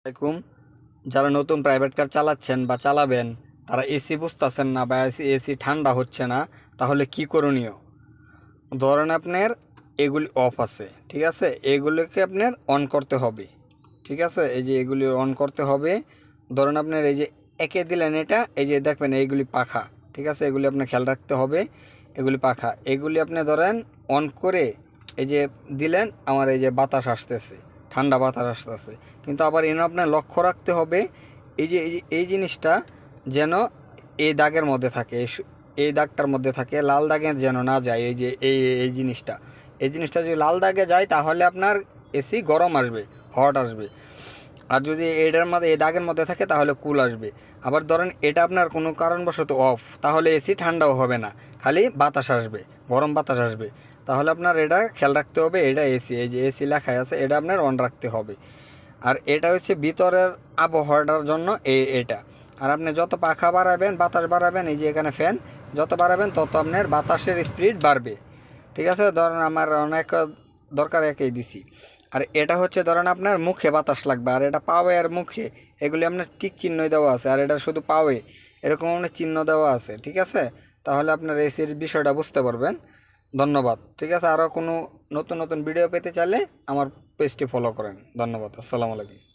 আসসালামাইকুম। যারা নতুন প্রাইভেট কার চালাচ্ছেন বা চালাবেন, তারা এসি বুঝতেছেন না বা এসি ঠান্ডা হচ্ছে না, তাহলে কি করণীয়? ধরেন আপনার এগুলি অফ আছে, ঠিক আছে, এগুলোকে আপনার অন করতে হবে। ঠিক আছে, এই যে এগুলি অন করতে হবে। ধরেন আপনার এই যে একে দিলেন, এটা এই যে দেখবেন এইগুলি পাখা, ঠিক আছে, এগুলি আপনার খেয়াল রাখতে হবে। এগুলি পাখা, এগুলি আপনি ধরেন অন করে এই যে দিলেন, আমার এই যে বাতাস আসতেছে, ঠান্ডা বাতাস আসতেছে। কিন্তু আবার এনে আপনার লক্ষ্য রাখতে হবে এই জিনিসটা যেন এই দাগের মধ্যে থাকে, এই দাগটার মধ্যে থাকে, লাল দাগের যেন না যায়। এই যে এই জিনিসটা যদি লাল দাগে যায়, তাহলে আপনার এসি গরম আসবে, হট আসবে। আর যদি এটার মধ্যে এই দাগের মধ্যে থাকে, তাহলে কুল আসবে। আবার ধরেন এটা আপনার কোনো কারণবশত অফ, তাহলে এসি ঠান্ডাও হবে না, খালি বাতাস আসবে, গরম বাতাস আসবে। তাহলে আপনার এটা খেয়াল রাখতে হবে, এটা এসি, এই যে এসি লেখায় আছে, এটা আপনার অন রাখতে হবে। আর এটা হচ্ছে ভিতরের আবহাওয়াটার জন্য এটা। আর আপনি যত পাখা বাড়াবেন, বাতাস বাড়াবেন, এই যে এখানে ফ্যান যত বাড়াবেন, তত আপনার বাতাসের স্পিড বাড়বে। ঠিক আছে, ধরেন আমার অনেক দরকার একেই দিছি। আর এটা হচ্ছে ধরেন আপনার মুখে বাতাস লাগবে, আর এটা পাওয়ে আর মুখে এগুলি আপনার টিক চিহ্ন দেওয়া আছে, আর এটা শুধু পাওয়ে এরকম আপনার চিহ্ন দেওয়া আছে। ঠিক আছে, তাহলে আপনার এসির বিষয়টা বুঝতে পারবেন। ধন্যবাদ। ঠিক আছে, আরও কোনো নতুন নতুন ভিডিও পেতে চাইলে আমার পেজটি ফলো করেন। ধন্যবাদ। আসসালামু আলাইকুম।